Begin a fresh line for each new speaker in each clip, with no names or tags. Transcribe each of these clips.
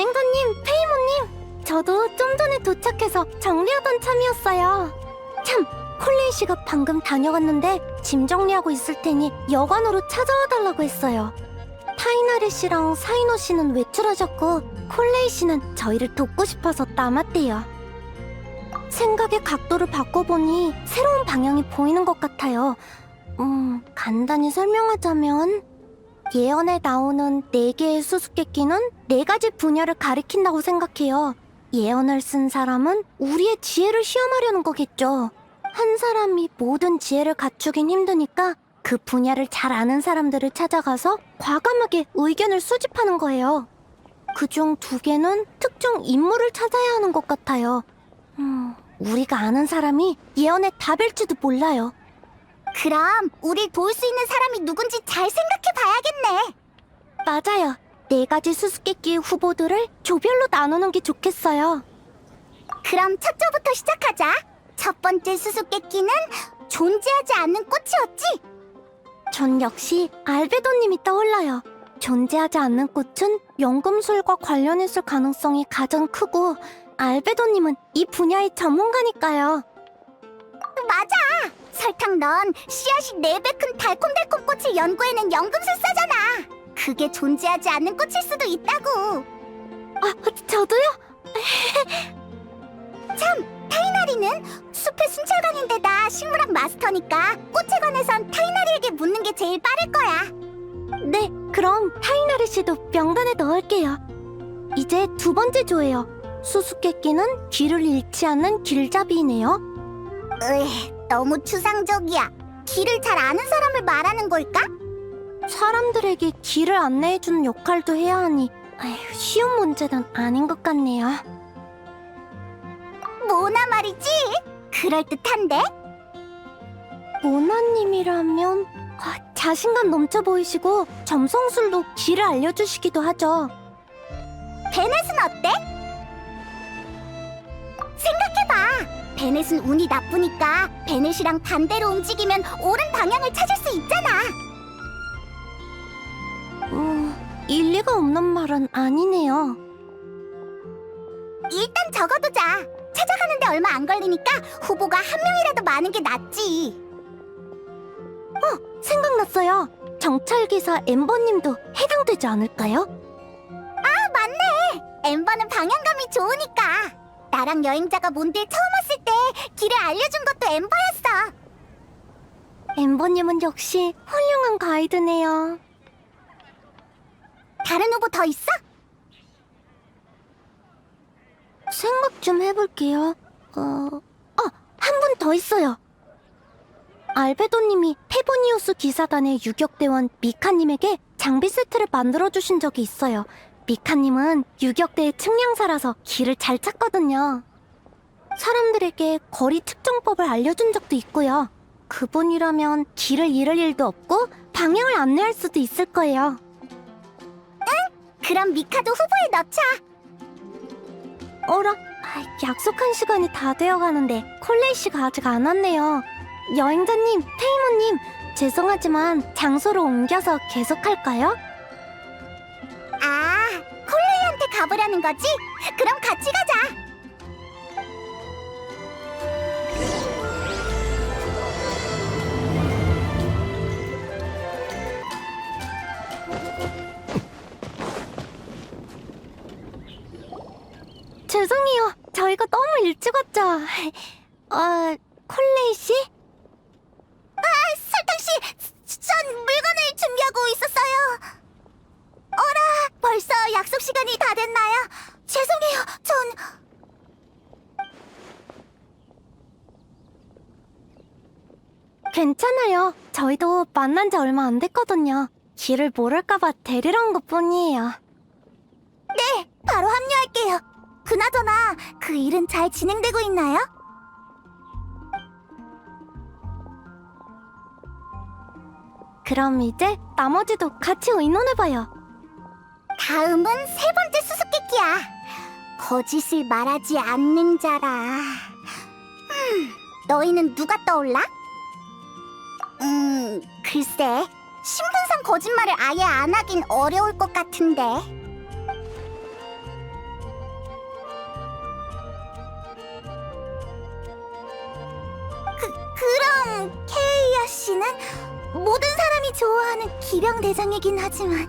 여행자님, 페이모님, 저도 좀 전에 도착해서 정리하던 참이었어요. 참, 콜레이 씨가 방금 다녀갔는데 짐 정리하고 있을 테니 여관으로 찾아와 달라고 했어요. 타이나리 씨랑 사이노 씨는 외출하셨고 콜레이 씨는 저희를 돕고 싶어서 남았대요. 생각의 각도를 바꿔보니 새로운 방향이 보이는 것 같아요. 간단히 설명하자면 예언에 나오는 4개의 수수께끼는 4가지 분야를 가리킨다고 생각해요. 예언을 쓴 사람은 우리의 지혜를 시험하려는 거겠죠. 한 사람이 모든 지혜를 갖추긴 힘드니까 그 분야를 잘 아는 사람들을 찾아가서 과감하게 의견을 수집하는 거예요. 그중 2개는 특정 인물을 찾아야 하는 것 같아요. 우리가 아는 사람이 예언의 답일지도 몰라요.
그럼 우리 도울 수 있는 사람이 누군지 잘 생각해 봐야겠네.
맞아요. 4가지 수수께끼의 후보들을 조별로 나누는 게 좋겠어요.
그럼 첫 조부터 시작하자. 첫 번째 수수께끼는 존재하지 않는 꽃이었지?
전 역시 알베도님이 떠올라요. 존재하지 않는 꽃은 연금술과 관련했을 가능성이 가장 크고 알베도님은 이 분야의 전문가니까요.
맞아! 설탕 넌 씨앗이 4배 큰 달콤달콤 꽃을 연구해낸 연금술사잖아. 그게 존재하지 않는 꽃일 수도 있다고.
아, 저도요?
참! 타이나리는 숲의 순찰관인데다 식물학 마스터니까 꽃에 관해선 타이나리에게 묻는 게 제일 빠를 거야.
네, 그럼 타이나리 씨도 명단에 넣을게요. 이제 2번째 조예요. 수수께끼는 길을 잃지 않는 길잡이이네요.
너무 추상적이야. 길을 잘 아는 사람을 말하는 걸까?
사람들에게 길을 안내해주는 역할도 해야 하니 쉬운 문제는 아닌 것 같네요.
모나 말이지? 그럴듯한데?
모나님이라면 자신감 넘쳐 보이시고 점성술로 길을 알려주시기도 하죠.
베넷은 어때? 생각해봐. 베넷은 운이 나쁘니까 베넷이랑 반대로 움직이면 옳은 방향을 찾을 수 있잖아.
일리가 없는 말은 아니네요.
일단 적어두자. 찾아가는데 얼마 안 걸리니까 후보가 한 명이라도 많은 게 낫지.
생각났어요. 정찰기사 엠버님도 해당되지 않을까요?
아, 맞네. 엠버는 방향감이 좋으니까. 나랑 여행자가 몬드에 처음 왔을 때 길을 알려준 것도 엠버였어.
엠버님은 역시 훌륭한 가이드네요.
다른 후보 더 있어?
생각 좀 해볼게요. 한 분 더 있어요. 알베도님이 페보니우스 기사단의 유격대원 미카님에게 장비 세트를 만들어주신 적이 있어요. 미카님은 유격대의 측량사라서 길을 잘 찾거든요. 사람들에게 거리 측정법을 알려준 적도 있고요. 그분이라면 길을 잃을 일도 없고 방향을 안내할 수도 있을 거예요.
그럼 미카도 후보에 넣자.
어라? 약속한 시간이 다 되어가는데 콜레이 씨가 아직 안 왔네요. 여행자님, 페이모님, 죄송하지만 장소를 옮겨서 계속할까요?
아, 콜레이한테 가보라는 거지? 그럼 같이 가자.
죄송해요. 저희가 너무 일찍 왔죠. 콜레이 씨?
설탕 씨, 전 물건을 준비하고 있었어요. 어라, 벌써 약속 시간이 다 됐나요? 죄송해요,
괜찮아요. 저희도 만난 지 얼마 안 됐거든요. 길을 모를까봐 데리러 온 것뿐이에요.
네, 바로 합류할게요. 그나저나 그 일은 잘 진행되고 있나요?
그럼 이제 나머지도 같이 의논해봐요.
다음은 3번째 수수께끼야. 거짓을 말하지 않는 자라. 너희는 누가 떠올라? 글쎄, 신분상 거짓말을 아예 안 하긴 어려울 것 같은데. 그럼 케이아 씨는 모든 사람이 좋아하는 기병대장이긴 하지만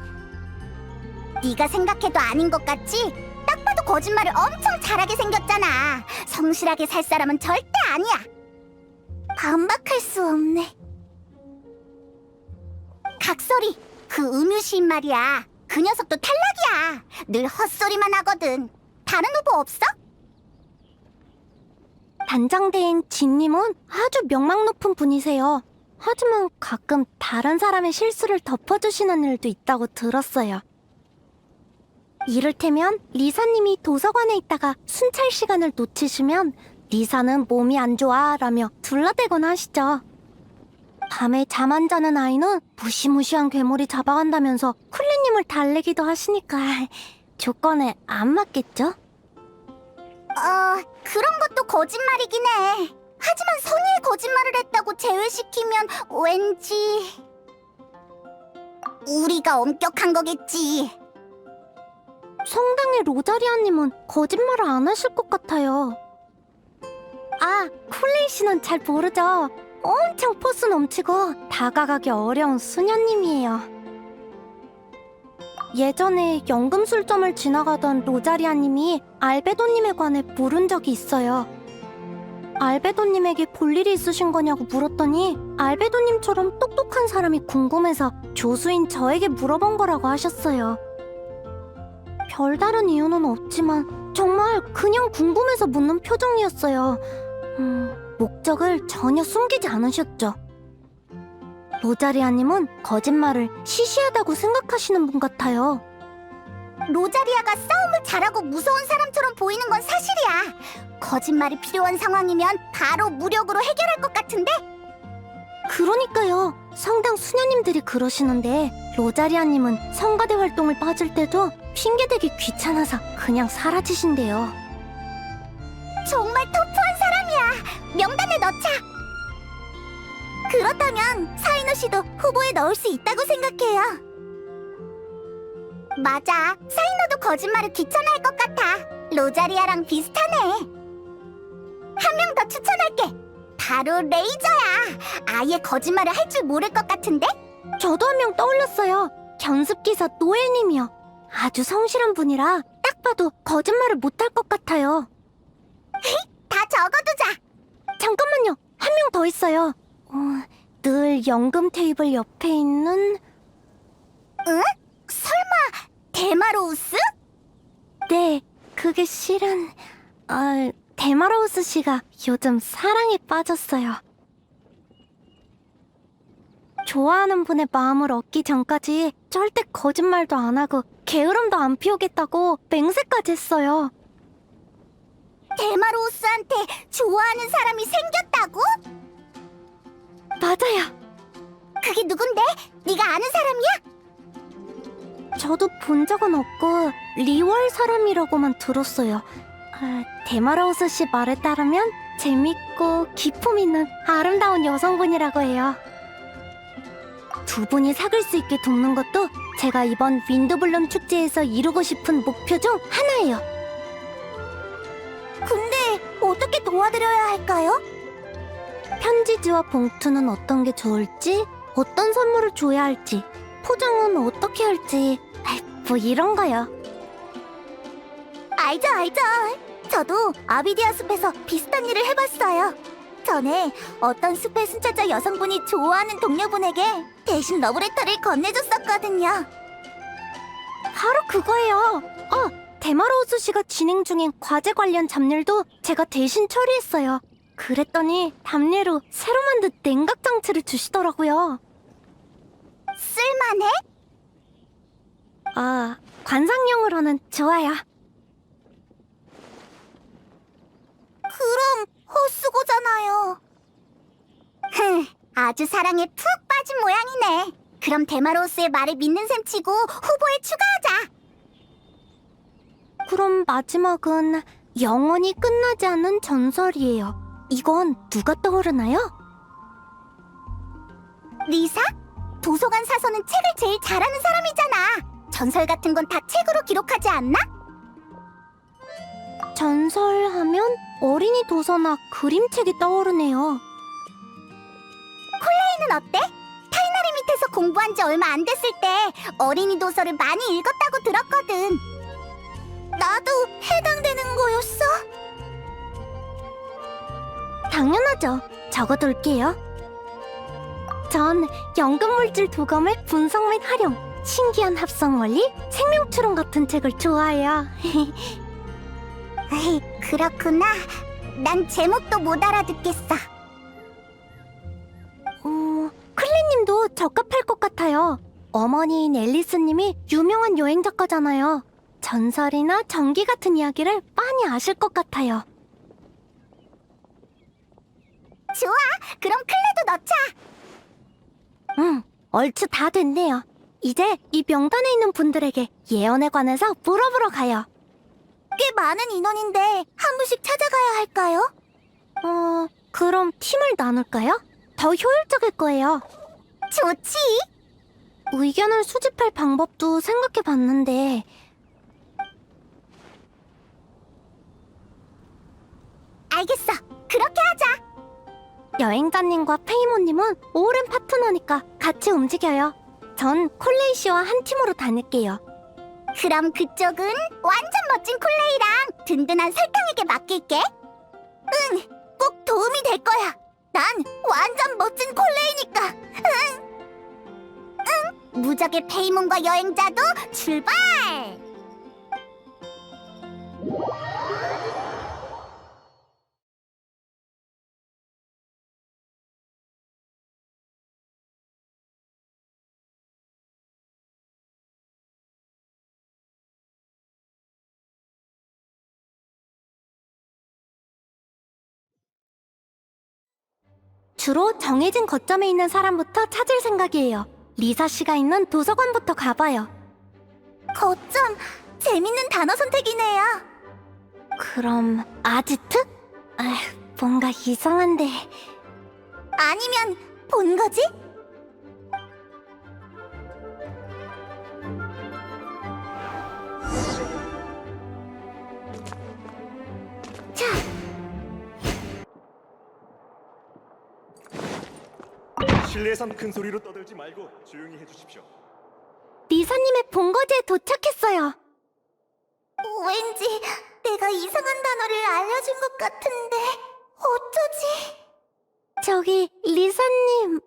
네가 생각해도 아닌 것 같지? 딱 봐도 거짓말을 엄청 잘하게 생겼잖아. 성실하게 살 사람은 절대 아니야. 반박할 수 없네. 각설이, 그 음유시인 말이야. 그 녀석도 탈락이야. 늘 헛소리만 하거든. 다른 후보 없어?
단장대인 진님은 아주 명망 높은 분이세요. 하지만 가끔 다른 사람의 실수를 덮어주시는 일도 있다고 들었어요. 이를테면 리사님이 도서관에 있다가 순찰 시간을 놓치시면 리사는 몸이 안 좋아 라며 둘러대곤 하시죠. 밤에 잠 안 자는 아이는 무시무시한 괴물이 잡아간다면서 쿨리님을 달래기도 하시니까 조건에 안 맞겠죠?
그런 것도 거짓말이긴 해. 하지만 선의의 거짓말을 했다고 제외시키면 왠지 우리가 엄격한 거겠지.
성당의 로자리아님은 거짓말을 안 하실 것 같아요. 아, 쿨레이 씨는 잘 모르죠. 엄청 포스 넘치고 다가가기 어려운 수녀님이에요. 예전에 연금술점을 지나가던 로자리아님이 알베도님에 관해 물은 적이 있어요. 알베도님에게 볼 일이 있으신 거냐고 물었더니 알베도님처럼 똑똑한 사람이 궁금해서 조수인 저에게 물어본 거라고 하셨어요. 별다른 이유는 없지만 정말 그냥 궁금해서 묻는 표정이었어요. 목적을 전혀 숨기지 않으셨죠. 로자리아님은 거짓말을 시시하다고 생각하시는 분 같아요.
로자리아가 싸움을 잘하고 무서운 사람처럼 보이는 건 사실이야. 거짓말이 필요한 상황이면 바로 무력으로 해결할 것 같은데?
그러니까요. 성당 수녀님들이 그러시는데 로자리아님은 성가대 활동을 빠질 때도 핑계대기 귀찮아서 그냥 사라지신대요.
정말 터프한 사람이야. 명단에 넣자. 그렇다면 사이노 씨도 후보에 넣을 수 있다고 생각해요. 맞아. 사이노도 거짓말을 귀찮아할 것 같아. 로자리아랑 비슷하네. 한 명 더 추천할게. 바로 레이저야. 아예 거짓말을 할 줄 모를 것 같은데?
저도 한 명 떠올렸어요. 견습기사 노엘님이요. 아주 성실한 분이라 딱 봐도 거짓말을 못할 것 같아요.
다 적어두자.
잠깐만요. 한 명 더 있어요. 늘 연금 테이블 옆에 있는...
응? 설마 데마로우스?
네, 그게 실은... 데마로우스 씨가 요즘 사랑에 빠졌어요. 좋아하는 분의 마음을 얻기 전까지 절대 거짓말도 안 하고 게으름도 안 피우겠다고 맹세까지 했어요.
데마로우스한테 좋아하는 사람이 생겼다고?
맞아요.
그게 누군데? 네가 아는 사람이야?
저도 본 적은 없고 리월 사람이라고만 들었어요. 데마로우스 씨 말에 따르면 재밌고 기품 있는 아름다운 여성분이라고 해요. 두 분이 사귈 수 있게 돕는 것도 제가 이번 윈드블룸 축제에서 이루고 싶은 목표 중 하나예요.
근데 어떻게 도와드려야 할까요?
편지지와 봉투는 어떤 게 좋을지, 어떤 선물을 줘야 할지, 포장은 어떻게 할지, 뭐 이런 거요.
알죠. 저도 아비디아 숲에서 비슷한 일을 해봤어요. 전에 어떤 숲의 순찰자 여성분이 좋아하는 동료분에게 대신 러브레터를 건네줬었거든요.
바로 그거예요. 데마로우스 씨가 진행 중인 과제 관련 잡일도 제가 대신 처리했어요. 그랬더니 답례로 새로 만든 냉각 장치를 주시더라고요.
쓸만해?
관상용으로는 좋아요.
그럼 헛수고잖아요. 아주 사랑에 푹 빠진 모양이네. 그럼 데마로우스의 말을 믿는 셈 치고 후보에 추가하자.
그럼 마지막은 영원히 끝나지 않는 전설이에요. 이건 누가 떠오르나요?
리사? 도서관 사서는 책을 제일 잘하는 사람이잖아. 전설 같은 건 다 책으로 기록하지 않나?
전설하면 어린이 도서나 그림책이 떠오르네요.
어때? 타이나리 밑에서 공부한 지 얼마 안 됐을 때 어린이 도서를 많이 읽었다고 들었거든. 나도 해당되는 거였어?
당연하죠. 적어둘게요. 전 연금물질 도검의 분석 및 활용, 신기한 합성 원리, 생명추론 같은 책을 좋아해요.
에이, 그렇구나. 난 제목도 못 알아듣겠어.
클리님도 적합할 것 같아요. 어머니인 앨리스님이 유명한 여행 작가잖아요. 전설이나 전기 같은 이야기를 많이 아실 것 같아요.
좋아, 그럼 클레도 넣자.
얼추 다 됐네요. 이제 이 명단에 있는 분들에게 예언에 관해서 물어보러 가요.
꽤 많은 인원인데 한 분씩 찾아가야 할까요?
그럼 팀을 나눌까요? 더 효율적일 거예요.
좋지.
의견을 수집할 방법도 생각해 봤는데,
알겠어. 그렇게 하자.
여행자님과 페이모님은 오랜 파트너니까 같이 움직여요. 전 콜레이 씨와 한 팀으로 다닐게요.
그럼 그쪽은 완전 멋진 콜레이랑 든든한 설탕에게 맡길게. 응, 꼭 도움이 될 거야. 난 완전 멋진 콜레이니까. 응, 무적의 페이몬과 여행자도 출발!
주로 정해진 거점에 있는 사람부터 찾을 생각이에요. 리사 씨가 있는 도서관부터 가봐요.
거점, 재밌는 단어 선택이네요.
그럼 아지트? 뭔가 이상한데.
아니면 본 거지? 자,
실내에선 큰 소리로 떠들지 말고 조용히 해주십시오.
리사님의 본거지에 도착했어요.
왠지 내가 이상한 단어를 알려준 것 같은데 어쩌지?
저기 리사님,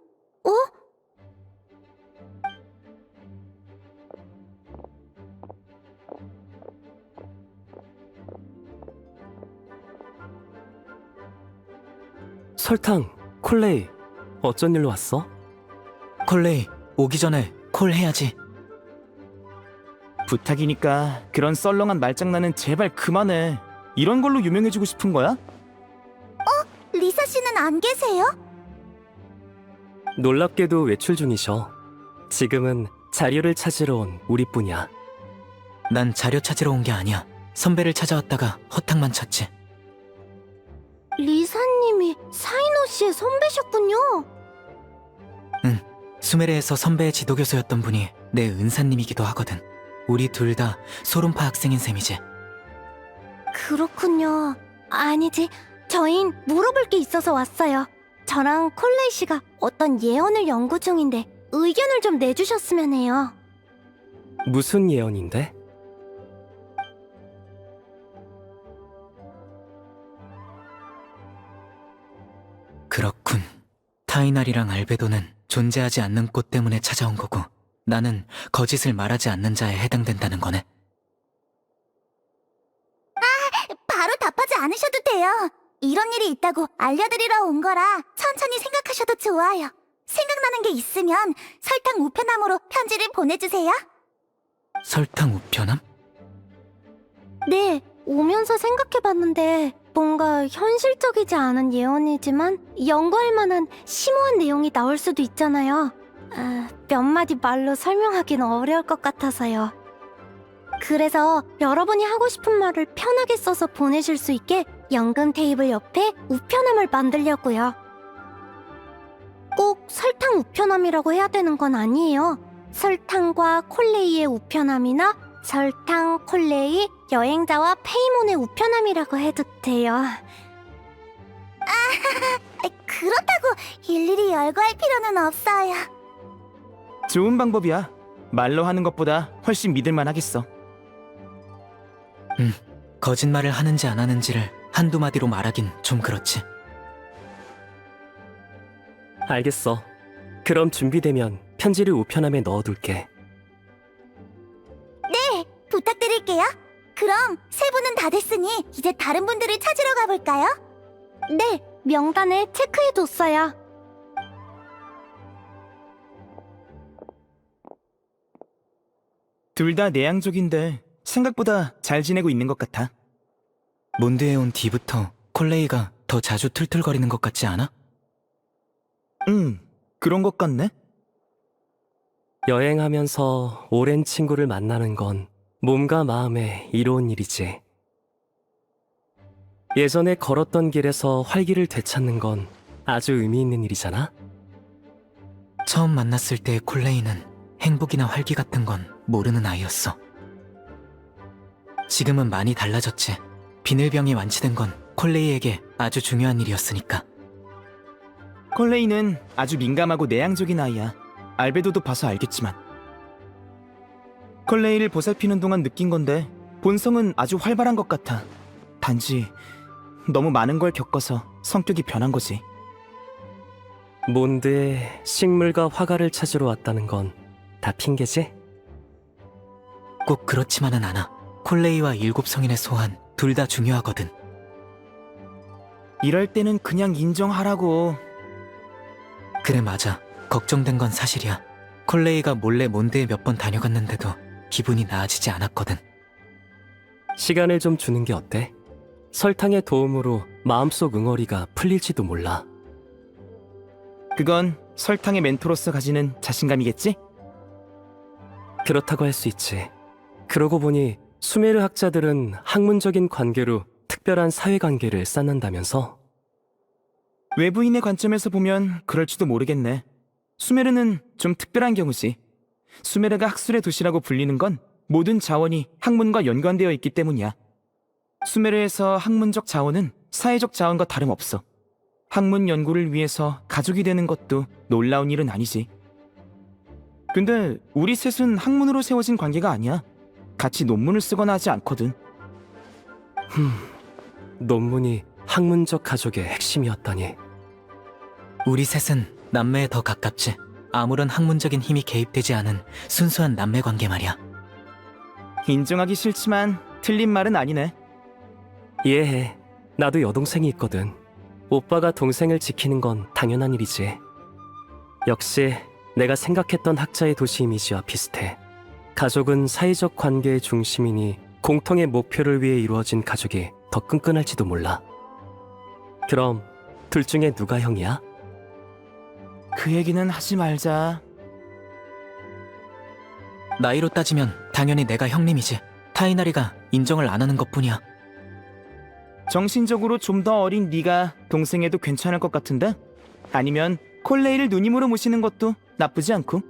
설탕, 콜레이, 어쩐 일로 왔어?
콜레이, 오기 전에 콜 해야지.
부탁이니까 그런 썰렁한 말장난은 제발 그만해. 이런 걸로 유명해지고 싶은 거야?
리사 씨는 안 계세요?
놀랍게도 외출 중이셔. 지금은 자료를 찾으러 온 우리뿐이야.
난 자료 찾으러 온 게 아니야. 선배를 찾아왔다가 허탕만 쳤지.
리사님이 사이노 씨의 선배셨군요.
수메르에서 선배의 지도교수였던 분이 내 은사님이기도 하거든. 우리 둘 다 소름파 학생인 셈이지.
그렇군요. 아니지, 저흰 물어볼 게 있어서 왔어요. 저랑 콜레이 씨가 어떤 예언을 연구 중인데 의견을 좀 내주셨으면 해요.
무슨 예언인데?
그렇군. 타이날이랑 알베도는 존재하지 않는 꽃 때문에 찾아온 거고, 나는 거짓을 말하지 않는 자에 해당된다는 거네.
바로 답하지 않으셔도 돼요. 이런 일이 있다고 알려드리러 온 거라 천천히 생각하셔도 좋아요. 생각나는 게 있으면 설탕 우편함으로 편지를 보내주세요.
설탕 우편함?
네, 오면서 생각해봤는데 뭔가 현실적이지 않은 예언이지만 연구할 만한 심오한 내용이 나올 수도 있잖아요. 몇 마디 말로 설명하기는 어려울 것 같아서요. 그래서 여러분이 하고 싶은 말을 편하게 써서 보내실 수 있게 연금 테이블 옆에 우편함을 만들려고요. 꼭 설탕 우편함이라고 해야 되는 건 아니에요. 설탕과 콜레이의 우편함이나 설탕, 콜레이, 여행자와 페이몬의 우편함이라고 해도 돼요.
그렇다고 일일이 열거할 필요는 없어요.
좋은 방법이야. 말로 하는 것보다 훨씬 믿을만 하겠어.
거짓말을 하는지 안 하는지를 한두 마디로 말하긴 좀 그렇지.
알겠어. 그럼 준비되면 편지를 우편함에 넣어둘게.
부탁드릴게요. 그럼 세 분은 다 됐으니 이제 다른 분들을 찾으러 가볼까요?
네, 명단을 체크해뒀어요.
둘 다 내향적인데 생각보다 잘 지내고 있는 것 같아.
몬드에 온 뒤부터 콜레이가 더 자주 툴툴거리는 것 같지 않아?
그런 것 같네.
여행하면서 오랜 친구를 만나는 건 몸과 마음에 이로운 일이지. 예전에 걸었던 길에서 활기를 되찾는 건 아주 의미 있는 일이잖아?
처음 만났을 때의 콜레이는 행복이나 활기 같은 건 모르는 아이였어. 지금은 많이 달라졌지. 비늘병이 완치된 건 콜레이에게 아주 중요한 일이었으니까.
콜레이는 아주 민감하고 내향적인 아이야. 알베도도 봐서 알겠지만. 콜레이를 보살피는 동안 느낀 건데 본성은 아주 활발한 것 같아. 단지 너무 많은 걸 겪어서 성격이 변한 거지.
몬드에 식물과 화가를 찾으러 왔다는 건 다 핑계지?
꼭 그렇지만은 않아. 콜레이와 일곱 성인의 소환 둘 다 중요하거든.
이럴 때는 그냥 인정하라고.
그래 맞아. 걱정된 건 사실이야. 콜레이가 몰래 몬드에 몇 번 다녀갔는데도 기분이 나아지지 않았거든.
시간을 좀 주는 게 어때? 설탕의 도움으로 마음속 응어리가 풀릴지도 몰라.
그건 설탕의 멘토로서 가지는 자신감이겠지?
그렇다고 할 수 있지. 그러고 보니 수메르 학자들은 학문적인 관계로 특별한 사회관계를 쌓는다면서?
외부인의 관점에서 보면 그럴지도 모르겠네. 수메르는 좀 특별한 경우지. 수메르가 학술의 도시라고 불리는 건 모든 자원이 학문과 연관되어 있기 때문이야. 수메르에서 학문적 자원은 사회적 자원과 다름없어. 학문 연구를 위해서 가족이 되는 것도 놀라운 일은 아니지. 근데 우리 셋은 학문으로 세워진 관계가 아니야. 같이 논문을 쓰거나 하지 않거든.
논문이 학문적 가족의 핵심이었다니.
우리 셋은 남매에 더 가깝지. 아무런 학문적인 힘이 개입되지 않은 순수한 남매 관계 말이야.
인정하기 싫지만 틀린 말은 아니네.
이해해. 나도 여동생이 있거든. 오빠가 동생을 지키는 건 당연한 일이지. 역시 내가 생각했던 학자의 도시 이미지와 비슷해. 가족은 사회적 관계의 중심이니 공통의 목표를 위해 이루어진 가족이 더 끈끈할지도 몰라. 그럼 둘 중에 누가 형이야?
그 얘기는 하지 말자.
나이로 따지면 당연히 내가 형님이지. 타이나리가 인정을 안 하는 것뿐이야.
정신적으로 좀 더 어린 네가 동생해도 괜찮을 것 같은데? 아니면 콜레이를 누님으로 모시는 것도 나쁘지 않고?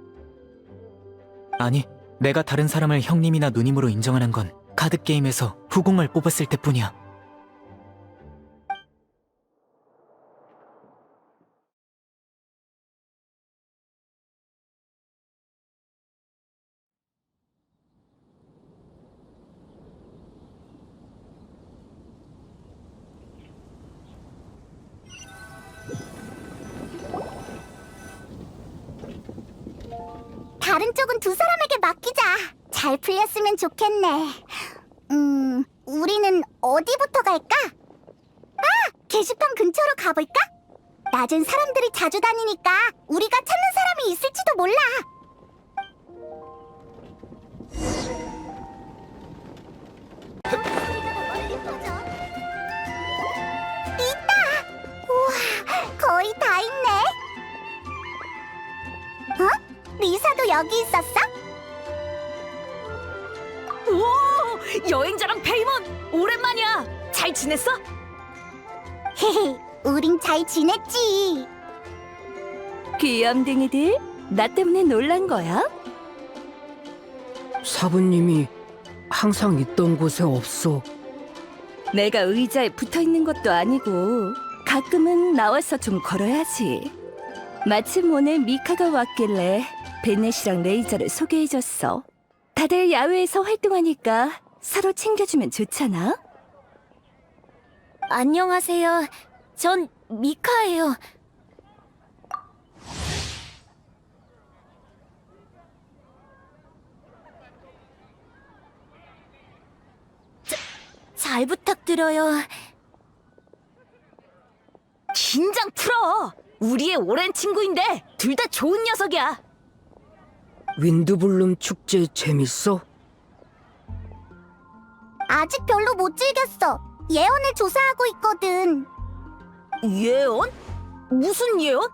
아니, 내가 다른 사람을 형님이나 누님으로 인정하는 건 카드게임에서 후궁을 뽑았을 때뿐이야.
다른 쪽은 두 사람에게 맡기자. 잘 풀렸으면 좋겠네. 우리는 어디부터 갈까? 게시판 근처로 가볼까? 낮은 사람들이 자주 다니니까 우리가 찾는 사람이 있을지도 몰라. 있다! 우와, 거의 다 있네. 리사도 여기 있었어?
오! 여행자랑 페이몬! 오랜만이야! 잘 지냈어?
헤헤, 우린 잘 지냈지.
귀염둥이들, 나 때문에 놀란 거야?
사부님이 항상 있던 곳에 없어.
내가 의자에 붙어 있는 것도 아니고 가끔은 나와서 좀 걸어야지. 마침 오늘 미카가 왔길래 베넷이랑 레이저를 소개해줬어. 다들 야외에서 활동하니까 서로 챙겨주면 좋잖아.
안녕하세요. 전 미카예요. 잘 부탁드려요.
긴장 풀어. 우리의 오랜 친구인데 둘 다 좋은 녀석이야.
윈드블룸 축제 재밌어?
아직 별로 못 즐겼어. 예언을 조사하고 있거든.
예언? 무슨 예언?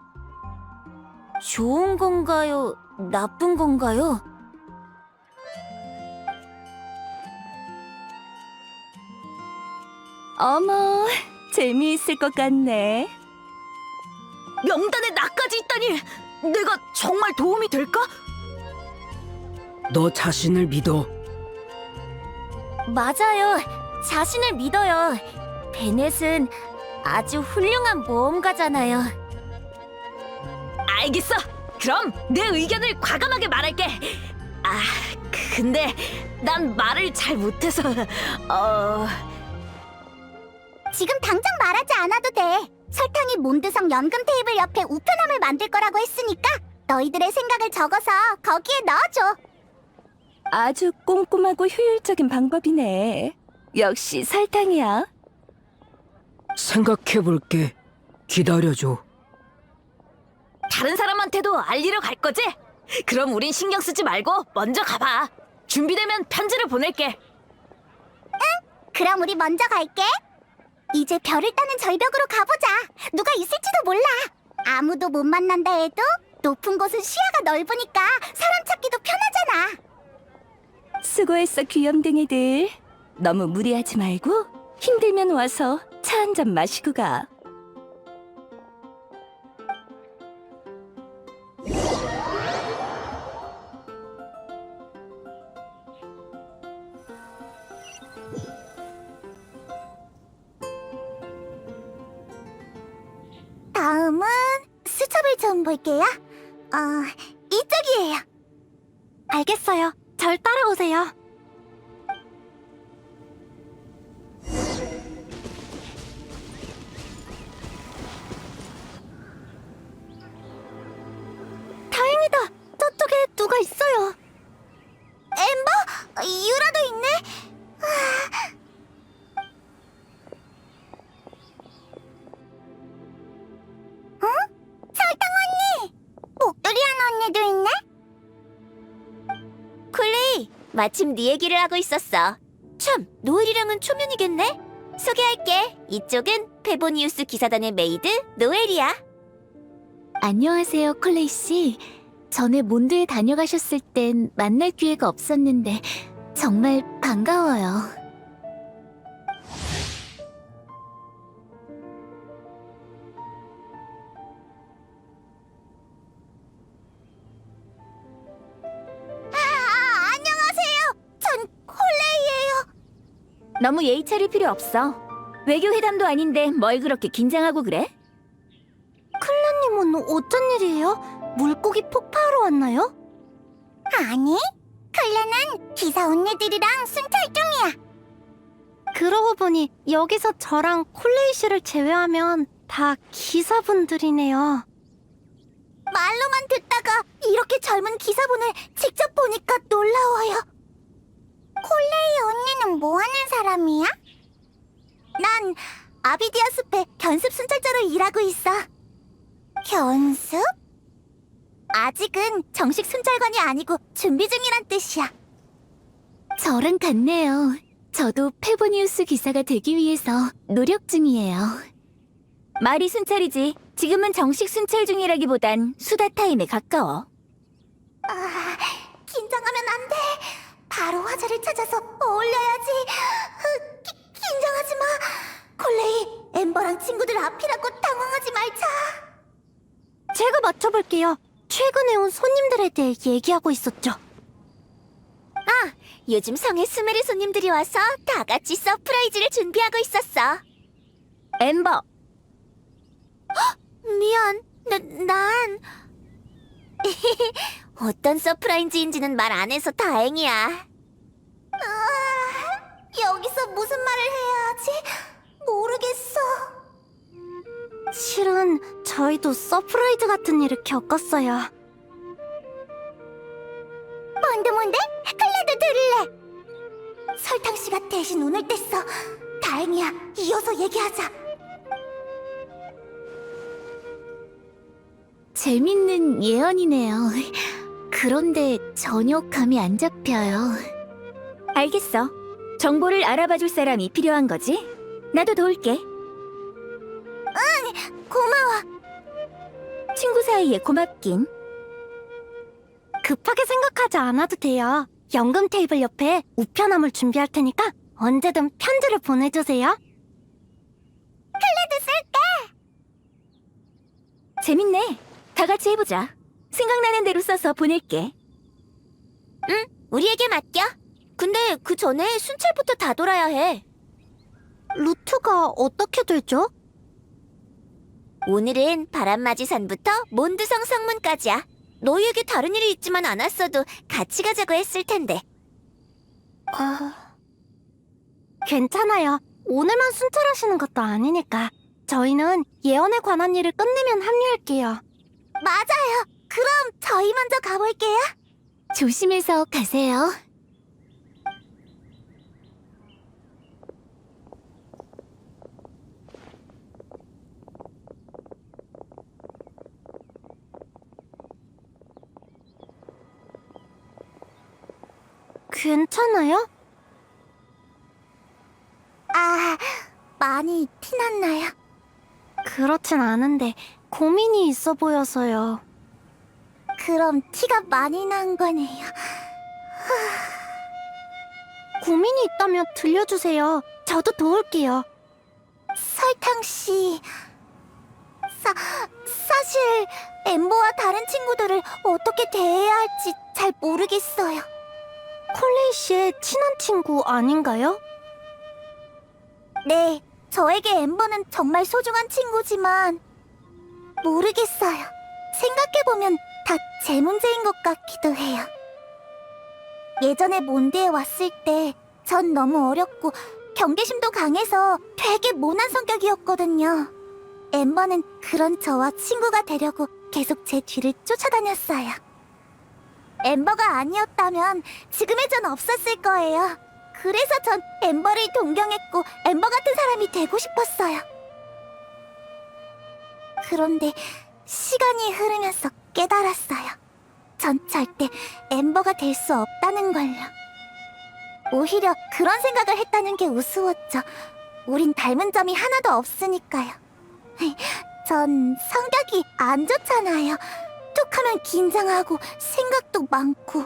좋은 건가요? 나쁜 건가요?
어머, 재미있을 것 같네. 명단에 나까지 있다니 내가 정말 도움이 될까?
너 자신을 믿어.
맞아요. 자신을 믿어요. 베넷은 아주 훌륭한 모험가잖아요.
알겠어. 그럼 내 의견을 과감하게 말할게. 아, 근데 난 말을 잘 못해서
지금 당장 말하지 않아도 돼. 설탕이 몬드성 연금 테이블 옆에 우편함을 만들 거라고 했으니까 너희들의 생각을 적어서 거기에 넣어줘.
아주 꼼꼼하고 효율적인 방법이네. 역시 설탕이야.
생각해볼게. 기다려줘.
다른 사람한테도 알리러 갈 거지? 그럼 우린 신경 쓰지 말고 먼저 가봐. 준비되면 편지를 보낼게.
그럼 우리 먼저 갈게. 이제 별을 따는 절벽으로 가보자. 누가 있을지도 몰라. 아무도 못 만난다 해도 높은 곳은 시야가 넓으니까 사람 찾기도 편하잖아.
수고했어, 귀염둥이들. 너무 무리하지 말고 힘들면 와서 차 한 잔 마시고 가.
다음은 수첩을 좀 볼게요. 이쪽이에요.
알겠어요. 절 따라오세요. 다행이다. 저쪽에 누가 있어요.
엠버? 유라도 있네? 어? 설탕 언니! 목도리 한 언니도 있네?
클레이, 마침 네 얘기를 하고 있었어. 참, 노엘이랑은 초면이겠네? 소개할게. 이쪽은 페보니우스 기사단의 메이드 노엘이야.
안녕하세요, 콜레이 씨. 전에 몬드에 다녀가셨을 땐 만날 기회가 없었는데 정말 반가워요.
안녕하세요. 전 콜레이예요.
너무 예의 차릴 필요 없어. 외교 회담도 아닌데 뭘 그렇게 긴장하고 그래? 클라님은 어쩐 일이에요? 물고기 폭파하러 왔나요?
아니, 클레는 기사 언니들이랑 순찰 중이야.
그러고 보니 여기서 저랑 콜레이 씨를 제외하면 다 기사분들이네요.
말로만 듣다가 이렇게 젊은 기사분을 직접 보니까 놀라워요. 콜레이 언니는 뭐 하는 사람이야? 난 아비디아 숲에 견습 순찰자로 일하고 있어. 견습? 아직은 정식 순찰관이 아니고 준비 중이란 뜻이야.
저랑 같네요. 저도 페보니우스 기사가 되기 위해서 노력 중이에요.
말이 순찰이지. 지금은 정식 순찰 중이라기보단 수다 타임에 가까워.
긴장하면 안 돼. 바로 화자를 찾아서 어울려야지. 긴장하지 마. 콜레이, 엠버랑 친구들 앞이라고 당황하지 말자.
제가 맞춰볼게요. 최근에 온 손님들에 대해 얘기하고 있었죠. 요즘 성에 수메르 손님들이 와서 다 같이 서프라이즈를 준비하고 있었어. 엠버,
미안, 난 어떤 서프라이즈인지는 말 안 해서 다행이야. 여기서 무슨 말을 해야 하지? 모르겠어.
실은 저희도 서프라이즈 같은 일을 겪었어요.
뭔데? 클레드 들을래. 설탕 씨가 대신 운을 뗐어. 다행이야. 이어서 얘기하자.
재밌는 예언이네요. 그런데 전혀 감이 안 잡혀요.
알겠어. 정보를 알아봐줄 사람이 필요한 거지? 나도 도울게.
고마워.
친구 사이에 고맙긴.
급하게 생각하지 않아도 돼요. 연금 테이블 옆에 우편함을 준비할 테니까 언제든 편지를 보내주세요.
재밌네. 다 같이 해보자. 생각나는 대로 써서 보낼게.
우리에게 맡겨. 근데 그 전에 순찰부터 다 돌아야 해.
루트가 어떻게 되죠?
오늘은 바람맞이산부터 몬드성 성문까지야. 너희에게 다른 일이 있지만 않았어도 같이 가자고 했을 텐데.
괜찮아요. 오늘만 순찰하시는 것도 아니니까. 저희는 예언에 관한 일을 끝내면 합류할게요.
맞아요. 그럼 저희 먼저 가볼게요.
조심해서 가세요.
괜찮아요?
많이 티났나요?
그렇진 않은데 고민이 있어 보여서요.
그럼 티가 많이 난 거네요.
고민이 있다면 들려주세요. 저도 도울게요.
설탕 씨, 사실 엠버와 다른 친구들을 어떻게 대해야 할지 잘 모르겠어요.
콜레이 씨의 친한 친구 아닌가요?
네, 저에게 엠버는 정말 소중한 친구지만 모르겠어요. 생각해보면 다 제 문제인 것 같기도 해요. 예전에 몬드에 왔을 때 전 너무 어렸고 경계심도 강해서 되게 모난 성격이었거든요. 엠버는 그런 저와 친구가 되려고 계속 제 뒤를 쫓아다녔어요. 엠버가 아니었다면 지금의 전 없었을 거예요. 그래서 전 엠버를 동경했고 엠버 같은 사람이 되고 싶었어요. 그런데 시간이 흐르면서 깨달았어요. 전 절대 엠버가 될 수 없다는 걸요. 오히려 그런 생각을 했다는 게 우스웠죠. 우린 닮은 점이 하나도 없으니까요. 전 성격이 안 좋잖아요. 툭하면 긴장하고 생각도 많고.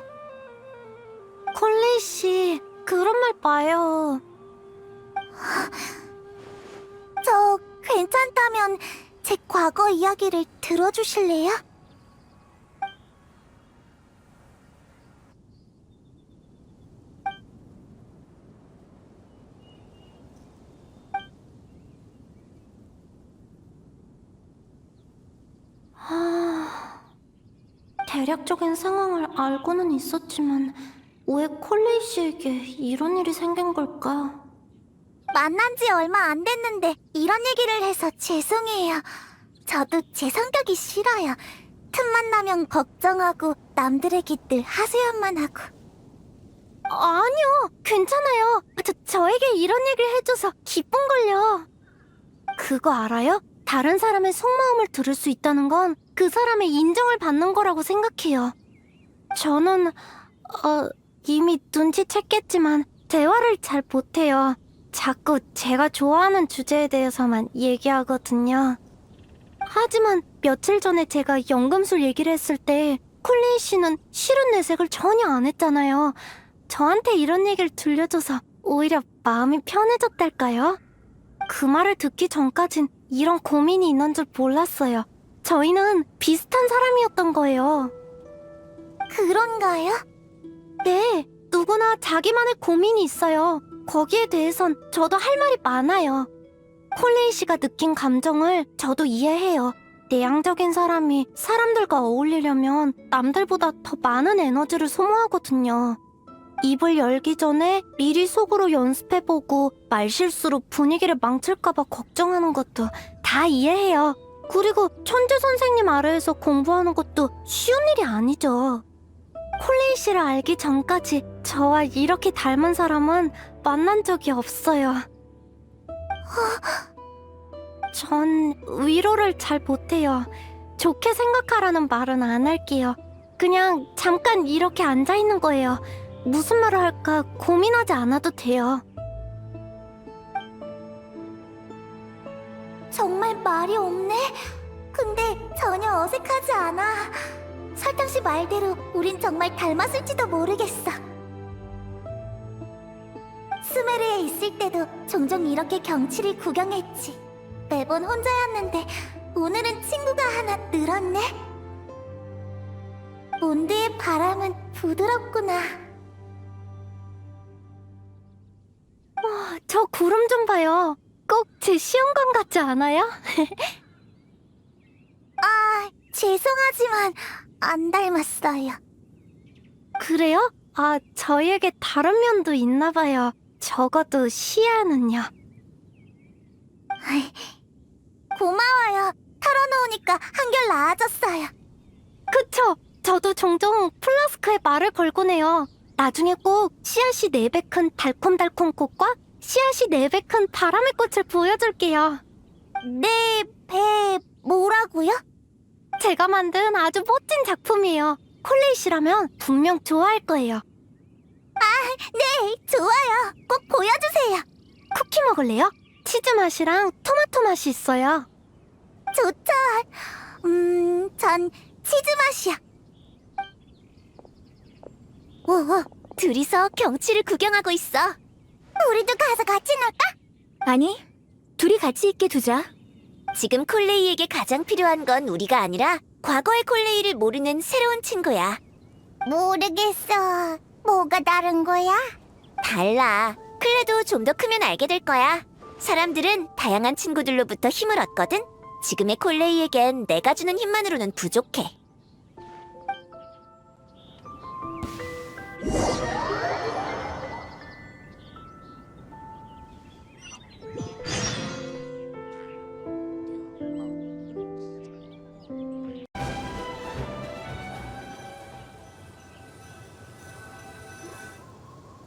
콜레이 씨, 그런 말 마요.
저 괜찮다면 제 과거 이야기를 들어주실래요?
대략적인 상황을 알고는 있었지만 왜 콜레이 씨에게 이런 일이 생긴 걸까?
만난 지 얼마 안 됐는데 이런 얘기를 해서 죄송해요. 저도 제 성격이 싫어요. 틈만 나면 걱정하고 남들에게 늘 하소연만 하고.
아니요, 괜찮아요. 저에게 이런 얘기를 해줘서 기쁜걸요. 그거 알아요? 다른 사람의 속마음을 들을 수 있다는 건 그 사람의 인정을 받는 거라고 생각해요. 저는 이미 눈치챘겠지만 대화를 잘 못해요. 자꾸 제가 좋아하는 주제에 대해서만 얘기하거든요. 하지만 며칠 전에 제가 연금술 얘기를 했을 때 콜레이 씨는 싫은 내색을 전혀 안 했잖아요. 저한테 이런 얘기를 들려줘서 오히려 마음이 편해졌달까요? 그 말을 듣기 전까진 이런 고민이 있는 줄 몰랐어요. 저희는 비슷한 사람이었던 거예요.
그런가요?
네, 누구나 자기만의 고민이 있어요. 거기에 대해선 저도 할 말이 많아요. 콜레이 씨가 느낀 감정을 저도 이해해요. 내향적인 사람이 사람들과 어울리려면 남들보다 더 많은 에너지를 소모하거든요. 입을 열기 전에 미리 속으로 연습해보고 말실수로 분위기를 망칠까봐 걱정하는 것도 다 이해해요. 그리고 천재 선생님 아래에서 공부하는 것도 쉬운 일이 아니죠. 콜레이 씨를 알기 전까지 저와 이렇게 닮은 사람은 만난 적이 없어요. 전 위로를 잘 못해요. 좋게 생각하라는 말은 안 할게요. 그냥 잠깐 이렇게 앉아있는 거예요. 무슨 말을 할까 고민하지 않아도 돼요.
정말 말이 없네? 근데 전혀 어색하지 않아. 설탕 씨 말대로 우린 정말 닮았을지도 모르겠어. 스메르에 있을 때도 종종 이렇게 경치를 구경했지. 매번 혼자였는데 오늘은 친구가 하나 늘었네. 몬드의 바람은 부드럽구나.
저 구름 좀 봐요. 꼭 제 시험관 같지 않아요?
아, 죄송하지만 안 닮았어요.
그래요? 아, 저희에게 다른 면도 있나 봐요. 적어도 시야는요.
고마워요. 털어놓으니까 한결 나아졌어요.
그쵸? 저도 종종 플라스크에 말을 걸곤 해요. 나중에 꼭 씨앗이 4배 큰 달콤달콤 꽃과 씨앗이 4배 큰 바람의 꽃을 보여줄게요.
네, 배 뭐라고요?
제가 만든 아주 멋진 작품이에요. 콜레이 씨라면 분명 좋아할 거예요.
네, 좋아요. 꼭 보여주세요.
쿠키 먹을래요? 치즈 맛이랑 토마토 맛이 있어요.
좋죠. 전 치즈 맛이야. 오, 둘이서 경치를 구경하고 있어. 우리도 가서 같이 놀까? 아니, 둘이 같이 있게 두자. 지금 콜레이에게 가장 필요한 건 우리가 아니라 과거의 콜레이를 모르는 새로운 친구야. 모르겠어. 뭐가 다른 거야? 달라. 클레도 좀 더 크면 알게 될 거야. 사람들은 다양한 친구들로부터 힘을 얻거든. 지금의 콜레이에겐 내가 주는 힘만으로는 부족해.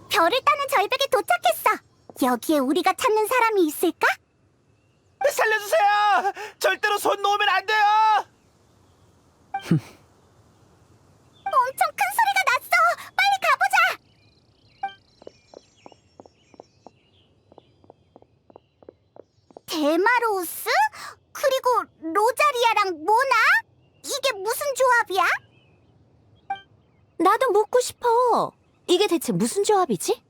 별을 따는 절벽에 도착했어. 여기에 우리가 찾는 사람이 있을까?
살려주세요! 절대로 손 놓으면 안 돼요!
엄청 큰 소리가 났어. 빨리 가보자. 데마로우스? 그리고 로자리아랑 모나? 이게 무슨 조합이야?
나도 묻고 싶어. 이게 대체 무슨 조합이지?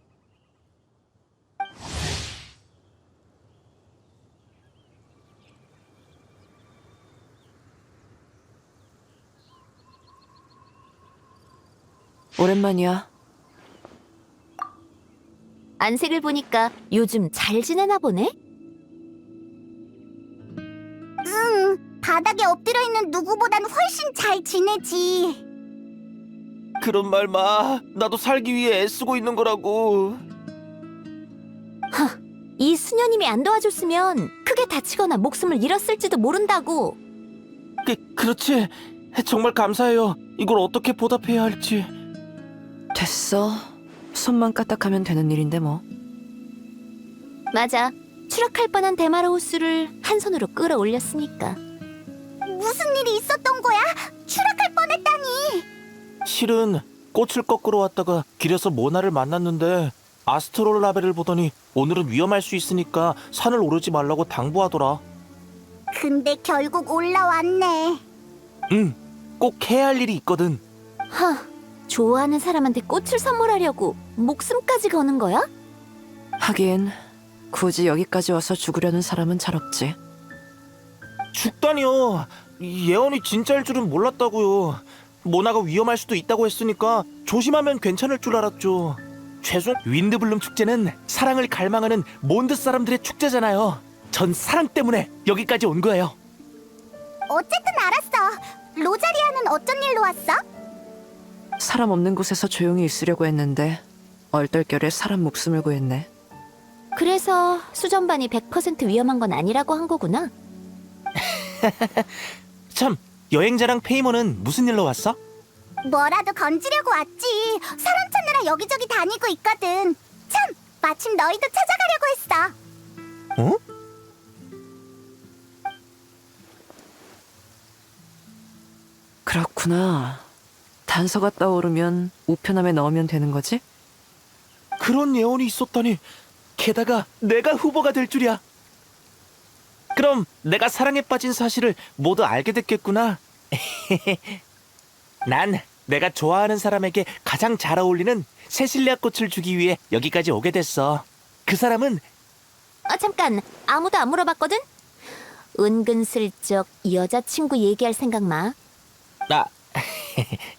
오랜만이야. 안색을 보니까 요즘 잘 지내나 보네?
바닥에 엎드려 있는 누구보단 훨씬 잘 지내지.
그런 말 마. 나도 살기 위해 애쓰고 있는 거라고.
이 수녀님이 안 도와줬으면 크게 다치거나 목숨을 잃었을지도 모른다고.
그렇지. 정말 감사해요. 이걸 어떻게 보답해야 할지.
됐어. 손만 까딱하면 되는 일인데 뭐.
맞아. 추락할 뻔한 데마로우스를 한 손으로 끌어올렸으니까.
무슨 일이 있었던 거야? 추락할 뻔했다니.
실은 꽃을 꺾으러 왔다가 길에서 모나를 만났는데 아스트롤라벨을 보더니 오늘은 위험할 수 있으니까 산을 오르지 말라고 당부하더라.
근데 결국 올라왔네.
응, 꼭 해야 할 일이 있거든.
좋아하는 사람한테 꽃을 선물하려고 목숨까지 거는 거야?
하긴 굳이 여기까지 와서 죽으려는 사람은 잘 없지.
죽다니요. 예언이 진짜일 줄은 몰랐다고요. 모나가 위험할 수도 있다고 했으니까 조심하면 괜찮을 줄 알았죠. 윈드블룸 축제는 사랑을 갈망하는 몬드 사람들의 축제잖아요. 전 사랑 때문에 여기까지 온 거예요.
어쨌든 알았어. 로자리아는 어쩐 일로 왔어?
사람 없는 곳에서 조용히 있으려고 했는데 얼떨결에 사람 목숨을 구했네.
그래서 수전반이 100% 위험한 건 아니라고 한 거구나.
참, 여행자랑 페이몬은 무슨 일로 왔어?
뭐라도 건지려고 왔지. 사람 찾느라 여기저기 다니고 있거든. 참, 마침 너희도 찾아가려고 했어.
어?
그렇구나. 단서가 떠오르면 우편함에 넣으면 되는 거지?
그런 예언이 있었다니. 게다가 내가 후보가 될 줄이야. 그럼 내가 사랑에 빠진 사실을 모두 알게 됐겠구나. 난 내가 좋아하는 사람에게 가장 잘 어울리는 세실리아 꽃을 주기 위해 여기까지 오게 됐어. 그 사람은
잠깐. 아무도 안 물어봤거든? 은근슬쩍 여자친구 얘기할 생각 마.
나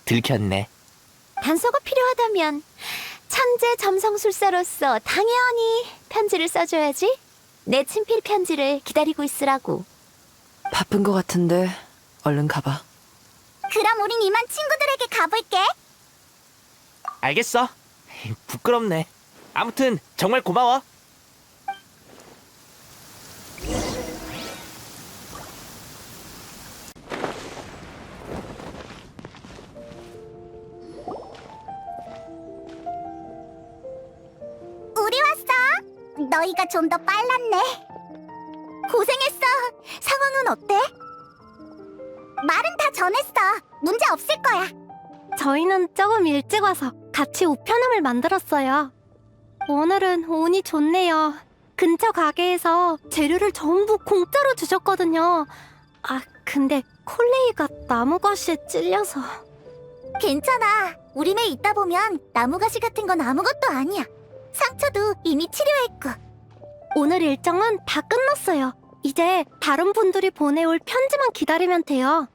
들켰네.
단서가 필요하다면 천재 점성술사로서 당연히 편지를 써줘야지. 내 친필 편지를 기다리고 있으라고.
바쁜 것 같은데 얼른 가봐.
그럼 우린 이만 친구들에게 가볼게.
알겠어. 부끄럽네. 아무튼 정말 고마워.
우리 왔어. 너희가 좀 더 빨랐네. 고생했어. 상황은 어때? 말은 다 전했어. 문제 없을 거야.
저희는 조금 일찍 와서 같이 우편함을 만들었어요. 오늘은 운이 좋네요. 근처 가게에서 재료를 전부 공짜로 주셨거든요. 근데 콜레이가 나무가시에 찔려서.
괜찮아. 우리네 있다 보면 나무가시 같은 건 아무것도 아니야. 상처도 이미 치료했고.
오늘 일정은 다 끝났어요. 이제 다른 분들이 보내올 편지만 기다리면 돼요.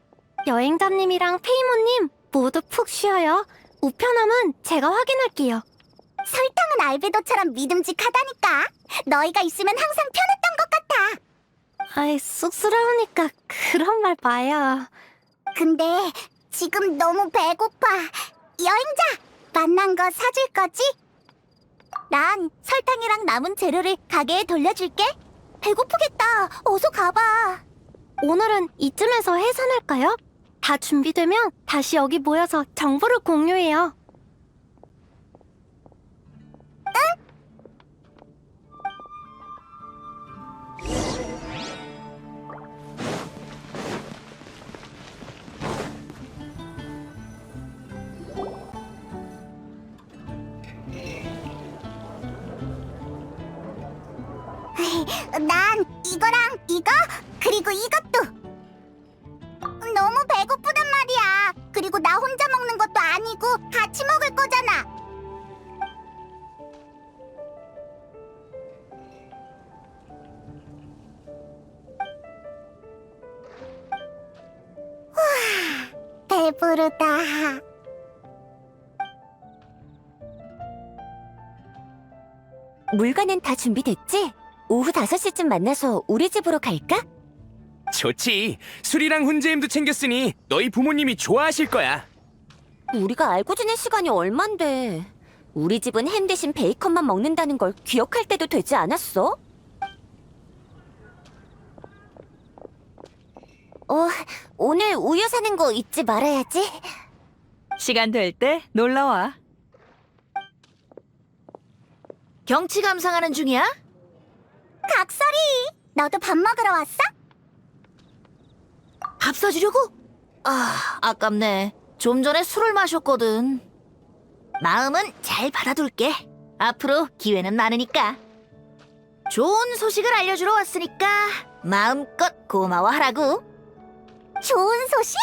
여행자님이랑 페이모님 모두 푹 쉬어요. 우편함은 제가 확인할게요.
설탕은 알베도처럼 믿음직하다니까. 너희가 있으면 항상 편했던 것 같아.
쑥스러우니까 그런 말 마요.
근데 지금 너무 배고파. 여행자, 만난 거 사줄 거지? 난 설탕이랑 남은 재료를 가게에 돌려줄게. 배고프겠다. 어서 가봐.
오늘은 이쯤에서 해산할까요? 다 준비되면 다시 여기 모여서 정보를 공유해요.
난 이거랑 이거, 그리고 이것도. 너무 배고프단 말이야. 그리고 나 혼자 먹는 것도 아니고 같이 먹을 거잖아. 배부르다.
물건은 다 준비됐지? 오후 5시쯤 만나서 우리 집으로 갈까?
좋지. 술이랑 훈제엠도 챙겼으니 너희 부모님이 좋아하실 거야.
우리가 알고 지낸 시간이 얼만데. 우리 집은 햄 대신 베이컨만 먹는다는 걸 기억할 때도 되지 않았어? 오늘 우유 사는 거 잊지 말아야지.
시간 될 때 놀러와. 경치 감상하는 중이야?
각설이, 너도 밥 먹으러 왔어?
밥 사주려고? 아깝네. 좀 전에 술을 마셨거든. 마음은 잘 받아둘게. 앞으로 기회는 많으니까. 좋은 소식을 알려주러 왔으니까 마음껏 고마워하라고.
좋은 소식?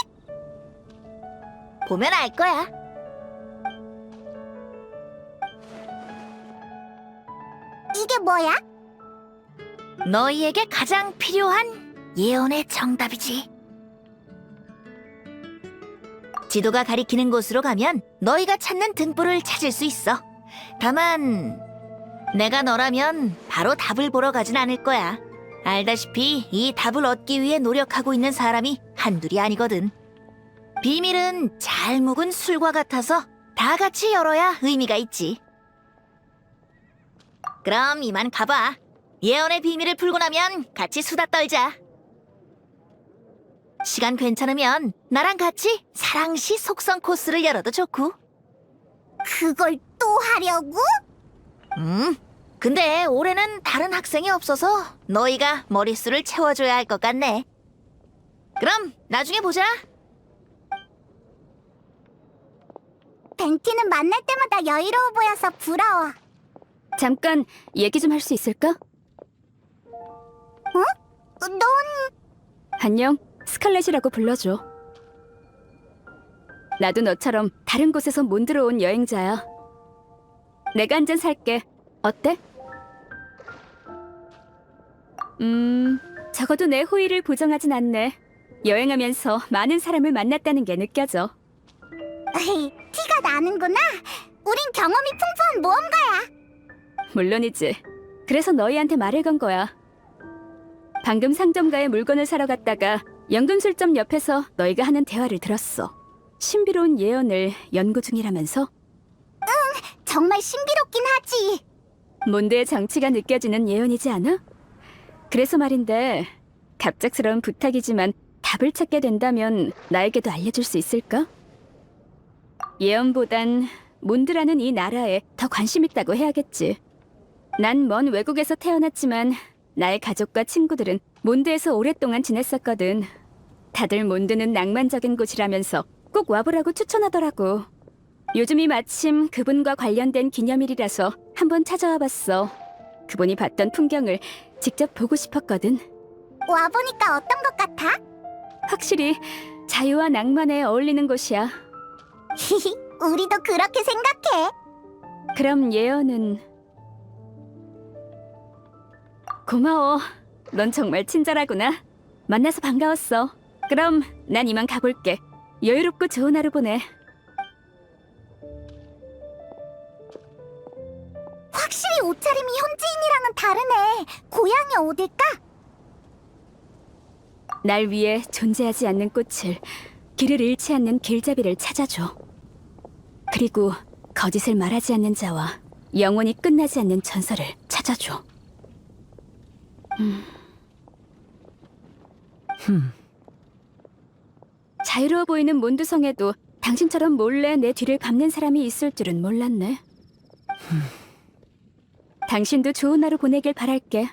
보면 알 거야.
이게 뭐야?
너희에게 가장 필요한 예언의 정답이지. 지도가 가리키는 곳으로 가면 너희가 찾는 등불을 찾을 수 있어. 다만 내가 너라면 바로 답을 보러 가진 않을 거야. 알다시피 이 답을 얻기 위해 노력하고 있는 사람이 한둘이 아니거든. 비밀은 잘 묵은 술과 같아서 다 같이 열어야 의미가 있지. 그럼 이만 가봐. 예언의 비밀을 풀고 나면 같이 수다 떨자. 시간 괜찮으면 나랑 같이 사랑시 속성 코스를 열어도 좋고.
그걸 또 하려고?
근데 올해는 다른 학생이 없어서 너희가 머릿수를 채워줘야 할 것 같네. 그럼 나중에 보자.
벤티는 만날 때마다 여유로워 보여서 부러워.
잠깐 얘기 좀 할 수 있을까?
넌
안녕, 스칼렛이라고 불러줘. 나도 너처럼 다른 곳에서 몬드로 온 여행자야. 내가 한 잔 살게. 어때? 적어도 내 호의를 보정하진 않네. 여행하면서 많은 사람을 만났다는 게 느껴져.
티가 나는구나. 우린 경험이 풍부한 모험가야.
물론이지. 그래서 너희한테 말을 건 거야. 방금 상점가에 물건을 사러 갔다가 연금술점 옆에서 너희가 하는 대화를 들었어. 신비로운 예언을 연구 중이라면서?
정말 신비롭긴 하지.
몬드의 정치가 느껴지는 예언이지 않아? 그래서 말인데, 갑작스러운 부탁이지만 답을 찾게 된다면 나에게도 알려줄 수 있을까? 예언보단 몬드라는 이 나라에 더 관심 있다고 해야겠지. 난 먼 외국에서 태어났지만 나의 가족과 친구들은 몬드에서 오랫동안 지냈었거든. 다들 몬드는 낭만적인 곳이라면서 꼭 와보라고 추천하더라고. 요즘이 마침 그분과 관련된 기념일이라서 한번 찾아와 봤어. 그분이 봤던 풍경을 직접 보고 싶었거든.
와보니까 어떤 것 같아?
확실히 자유와 낭만에 어울리는 곳이야.
우리도 그렇게 생각해.
그럼 예언은... 고마워. 넌 정말 친절하구나. 만나서 반가웠어. 그럼 난 이만 가볼게. 여유롭고 좋은 하루 보내.
확실히 옷차림이 현지인이랑은 다르네. 고향이 어딜까?
날 위해 존재하지 않는 꽃을, 길을 잃지 않는 길잡이를 찾아줘. 그리고 거짓을 말하지 않는 자와 영원히 끝나지 않는 전설을 찾아줘. 자유로워 보이는 몬드성에도 당신처럼 몰래 내 뒤를 밟는 사람이 있을 줄은 몰랐네. 당신도 좋은 하루 보내길 바랄게.